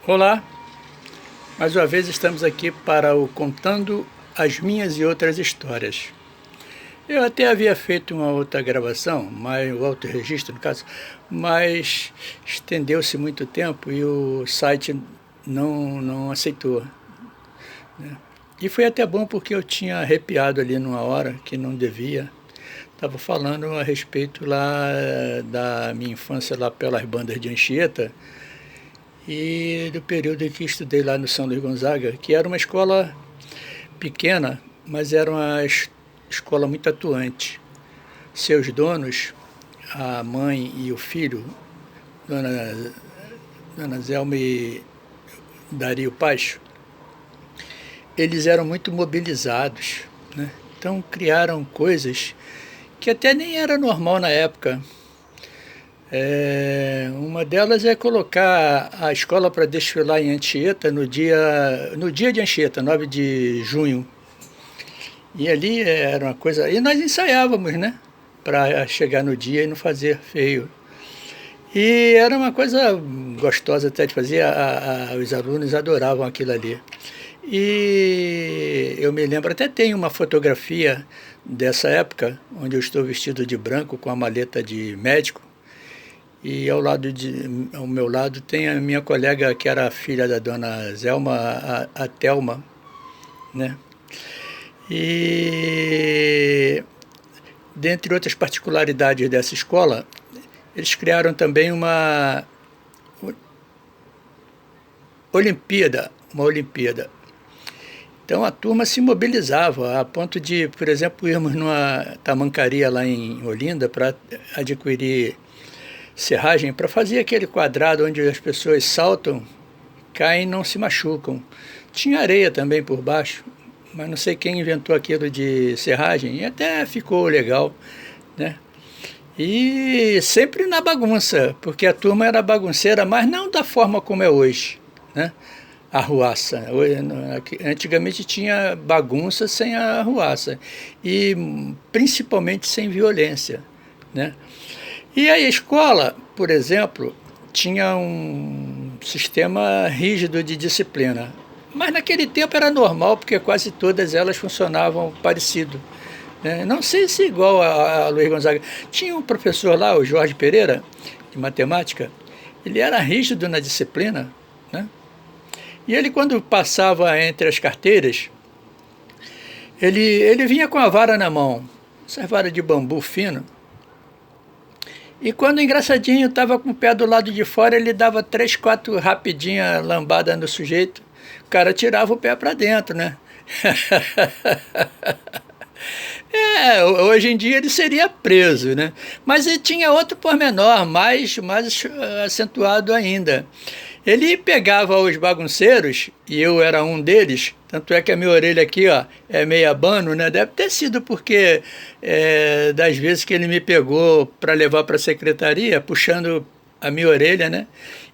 Olá, mais uma vez estamos aqui para o Contando as Minhas e Outras Histórias. Eu até havia feito uma outra gravação, mas o autorregistro no caso, mas estendeu-se muito tempo e o site não aceitou, né? E foi até bom porque eu tinha arrepiado ali numa hora que não devia. Estava falando a respeito lá da minha infância lá pelas bandas de Anchieta, e do período em que estudei lá no São Luís Gonzaga, que era uma escola pequena, mas era uma escola muito atuante. Seus donos, a mãe e o filho, Dona Zelma e Dario Paixo, eles eram muito mobilizados, né? Então criaram coisas que até nem era normal na época. Uma delas é colocar a escola para desfilar em Anchieta no dia de Anchieta, 9 de junho. E ali era uma coisa. E nós ensaiávamos, né? Para chegar no dia e não fazer feio. E era uma coisa gostosa até de fazer, os alunos adoravam aquilo ali. E eu me lembro, até tem uma fotografia dessa época, onde eu estou vestido de branco com a maleta de médico. E ao meu lado tem a minha colega, que era a filha da dona Zelma, a Thelma, né? E, dentre outras particularidades dessa escola, eles criaram também uma Olimpíada. Então a turma se mobilizava a ponto de, por exemplo, irmos numa tamancaria lá em Olinda para adquirir serragem, para fazer aquele quadrado onde as pessoas saltam, caem e não se machucam. Tinha areia também por baixo, mas não sei quem inventou aquilo de serragem, e até ficou legal, né? E sempre na bagunça, porque a turma era bagunceira, mas não da forma como é hoje, né? A arruaça. Antigamente tinha bagunça sem a arruaça, e principalmente sem violência, né? E a escola, por exemplo, tinha um sistema rígido de disciplina. Mas naquele tempo era normal, porque quase todas elas funcionavam parecido, né? Não sei se igual a Luiz Gonzaga. Tinha um professor lá, o Jorge Pereira, de matemática, ele era rígido na disciplina, né? E ele, quando passava entre as carteiras, ele vinha com a vara na mão, essa vara de bambu fino. E quando o engraçadinho estava com o pé do lado de fora, ele dava 3, 4 rapidinhas lambadas no sujeito. O cara tirava o pé para dentro, né? Hoje em dia ele seria preso, né? Mas ele tinha outro pormenor, mais acentuado ainda. Ele pegava os bagunceiros, e eu era um deles, tanto é que a minha orelha aqui, ó, é meio abano, né? Deve ter sido porque das vezes que ele me pegou para levar para a secretaria, puxando a minha orelha, né?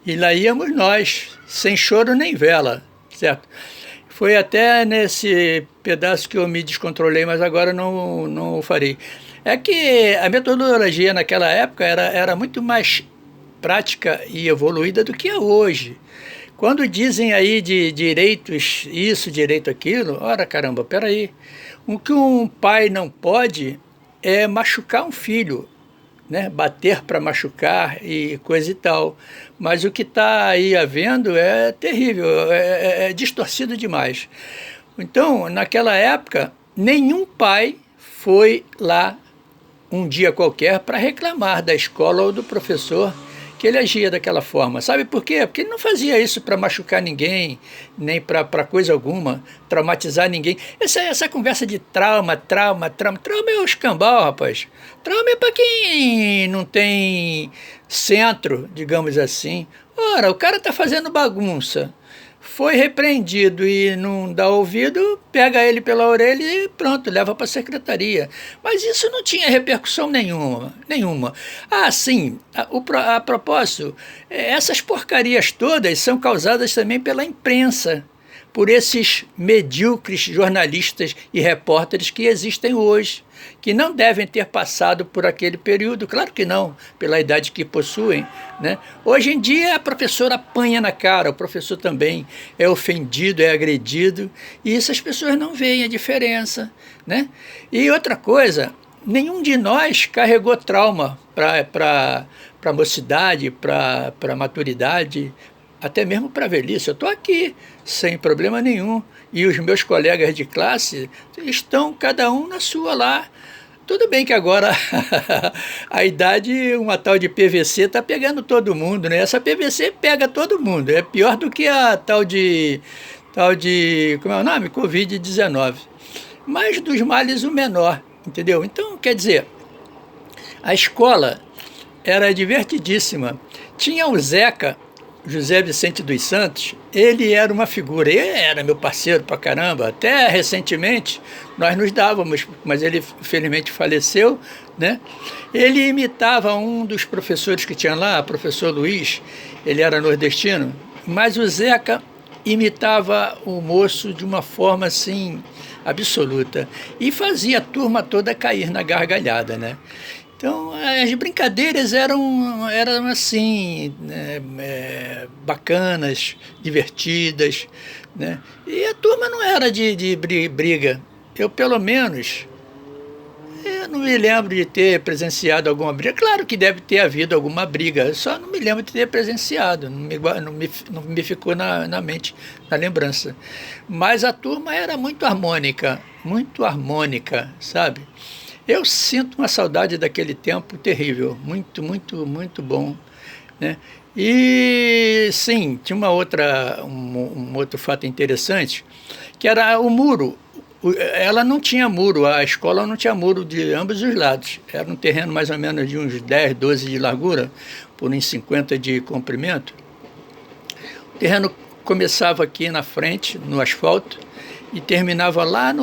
E lá íamos nós, sem choro nem vela, certo? Foi até nesse pedaço que eu me descontrolei, mas agora não o farei. É que a metodologia naquela época era muito mais prática e evoluída do que é hoje. Quando dizem aí de direitos isso, direito aquilo, ora caramba, peraí. O que um pai não pode é machucar um filho, né? Bater para machucar e coisa e tal. Mas o que está aí havendo é terrível, é distorcido demais. Então, naquela época, nenhum pai foi lá um dia qualquer para reclamar da escola ou do professor que ele agia daquela forma. Sabe por quê? Porque ele não fazia isso para machucar ninguém, nem para coisa alguma, traumatizar ninguém. Essa conversa de trauma é o escambau, rapaz. Trauma é para quem não tem centro, digamos assim. Ora, o cara está fazendo bagunça, foi repreendido e não dá ouvido, pega ele pela orelha e pronto, leva para a secretaria. Mas isso não tinha repercussão nenhuma. Ah, sim, a propósito, essas porcarias todas são causadas também pela imprensa, por esses medíocres jornalistas e repórteres que existem hoje, que não devem ter passado por aquele período, claro que não, pela idade que possuem, né? Hoje em dia a professora apanha na cara, o professor também é ofendido, é agredido, e isso as pessoas não veem a diferença, né? E outra coisa, nenhum de nós carregou trauma para a mocidade, para a maturidade, até mesmo para a velhice. Eu estou aqui sem problema nenhum, e os meus colegas de classe estão cada um na sua lá. Tudo bem que agora a idade, uma tal de PVC está pegando todo mundo, né? Essa PVC pega todo mundo, é pior do que a como é o nome? Covid-19. Mas dos males o menor, entendeu? Então, quer dizer, a escola era divertidíssima. Tinha o Zeca, José Vicente dos Santos, ele era uma figura, ele era meu parceiro pra caramba, até recentemente nós nos dávamos, mas ele felizmente faleceu, né? Ele imitava um dos professores que tinha lá, professor Luiz, ele era nordestino, mas o Zeca imitava o moço de uma forma assim absoluta e fazia a turma toda cair na gargalhada, né? Então, as brincadeiras eram assim, né, bacanas, divertidas, né? E a turma não era de briga. Eu, pelo menos, eu não me lembro de ter presenciado alguma briga. Claro que deve ter havido alguma briga, eu só não me lembro de ter presenciado, não me ficou na mente, na lembrança. Mas a turma era muito harmônica, sabe? Eu sinto uma saudade daquele tempo terrível, muito, muito, muito bom, né? E sim, tinha um outro fato interessante, que era o muro. Ela não tinha muro, a escola não tinha muro de ambos os lados. Era um terreno mais ou menos de uns 10, 12 de largura, por uns 50 de comprimento. O terreno começava aqui na frente, no asfalto, e terminava lá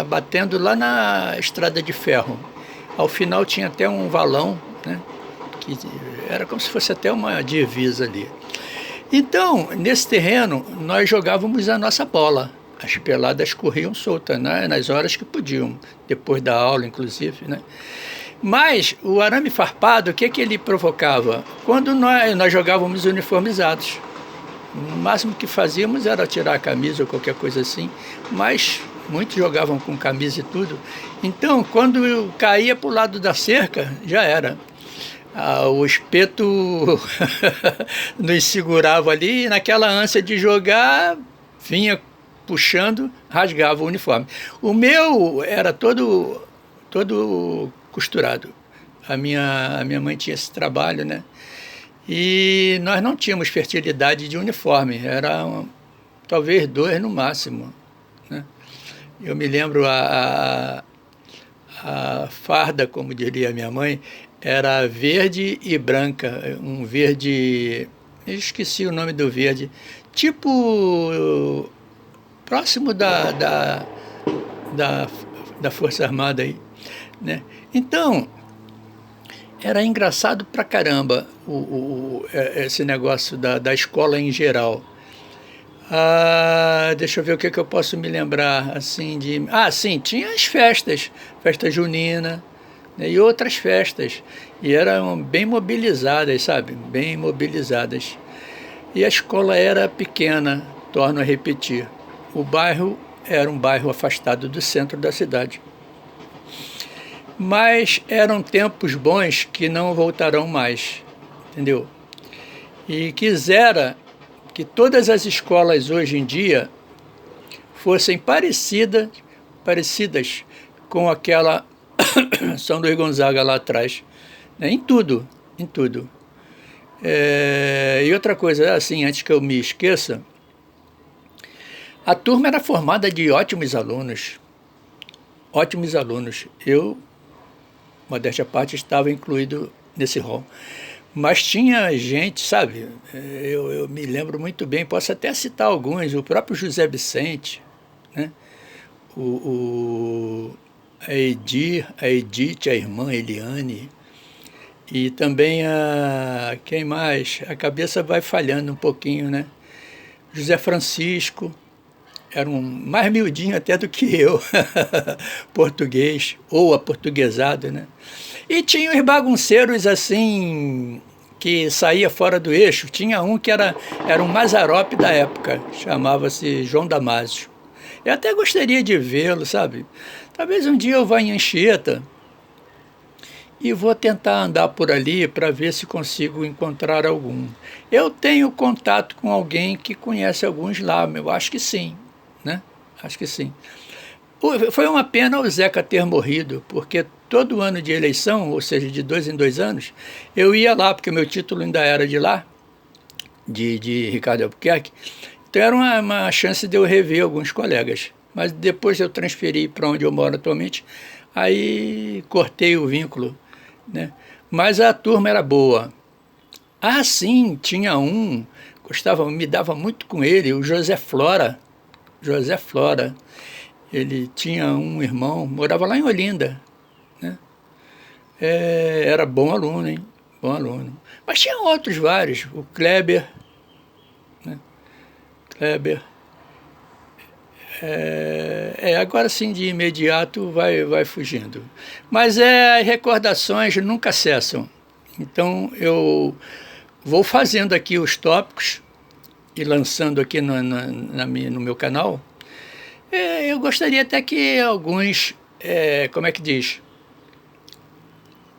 batendo lá na estrada de ferro. Ao final tinha até um valão, né, que era como se fosse até uma divisa ali. Então, nesse terreno, nós jogávamos a nossa bola. As peladas corriam soltas, né, nas horas que podiam, depois da aula, inclusive, né? Mas o arame farpado, o que ele provocava? Quando nós jogávamos uniformizados. O máximo que fazíamos era tirar a camisa ou qualquer coisa assim, mas muitos jogavam com camisa e tudo. Então, quando eu caía para o lado da cerca, já era. O espeto nos segurava ali e naquela ânsia de jogar, vinha puxando, rasgava o uniforme. O meu era todo costurado. A minha mãe tinha esse trabalho, né? E nós não tínhamos fertilidade de uniforme, talvez 2 no máximo, né? Eu me lembro a farda, como diria minha mãe, era verde e branca, um verde, eu esqueci o nome do verde, tipo próximo da Força Armada aí, né? Então, era engraçado pra caramba esse negócio da escola em geral. Deixa eu ver o que eu posso me lembrar assim de. Sim, tinha as festas, festa junina, né, e outras festas. E eram bem mobilizadas, sabe? Bem mobilizadas. E a escola era pequena, torno a repetir. O bairro era um bairro afastado do centro da cidade. Mas eram tempos bons que não voltarão mais, entendeu? E quisera que todas as escolas hoje em dia fossem parecidas com aquela São Luís Gonzaga lá atrás, né? Em tudo, em tudo. E outra coisa, assim, antes que eu me esqueça, a turma era formada de ótimos alunos. Ótimos alunos. Eu, modéstia à parte, estava incluído nesse rol. Mas tinha gente, sabe, eu me lembro muito bem, posso até citar alguns, o próprio José Vicente, né? A Edith, a irmã Eliane, e também quem mais? A cabeça vai falhando um pouquinho, né? José Francisco, eram mais miudinho até do que eu, português, ou aportuguesado, né? E tinha os bagunceiros assim, que saía fora do eixo. Tinha um que era um Mazarope da época, chamava-se João Damásio. Eu até gostaria de vê-lo, sabe? Talvez um dia eu vá em Anchieta e vou tentar andar por ali para ver se consigo encontrar algum. Eu tenho contato com alguém que conhece alguns lá, eu acho que sim, né? Acho que sim. Foi uma pena o Zeca ter morrido, porque todo ano de eleição, ou seja, de 2 em 2 anos, eu ia lá, porque meu título ainda era de lá, de Ricardo Albuquerque. Então era uma chance de eu rever alguns colegas. Mas depois eu transferi para onde eu moro atualmente, aí cortei o vínculo, né? Mas a turma era boa. Ah, sim, tinha um, gostava, me dava muito com ele, o José Flora. José Flora. Ele tinha um irmão, morava lá em Olinda, né? Era bom aluno, hein? Bom aluno. Mas tinha outros vários, o Kleber, né? Kleber. Agora sim, de imediato, vai fugindo. Mas as recordações nunca cessam. Então, eu vou fazendo aqui os tópicos e lançando aqui no meu canal. Eu gostaria até que alguns, como é que diz,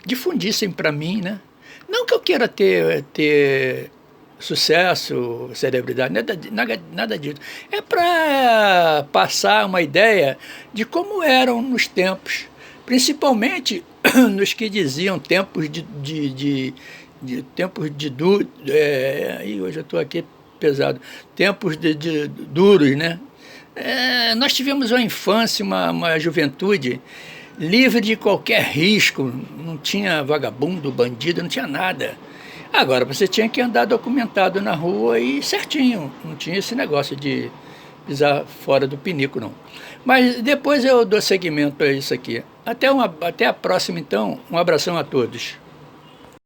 difundissem para mim, né? Não que eu queira ter sucesso, celebridade, nada disso. É para passar uma ideia de como eram nos tempos, principalmente nos que diziam tempos tempos de duro, hoje eu estou aqui pesado, tempos de duros, né? Nós tivemos uma infância, uma juventude livre de qualquer risco, não tinha vagabundo, bandido, não tinha nada. Agora, você tinha que andar documentado na rua e certinho, não tinha esse negócio de pisar fora do pinico, não. Mas depois eu dou seguimento a isso aqui. Até a próxima, então. Um abração a todos.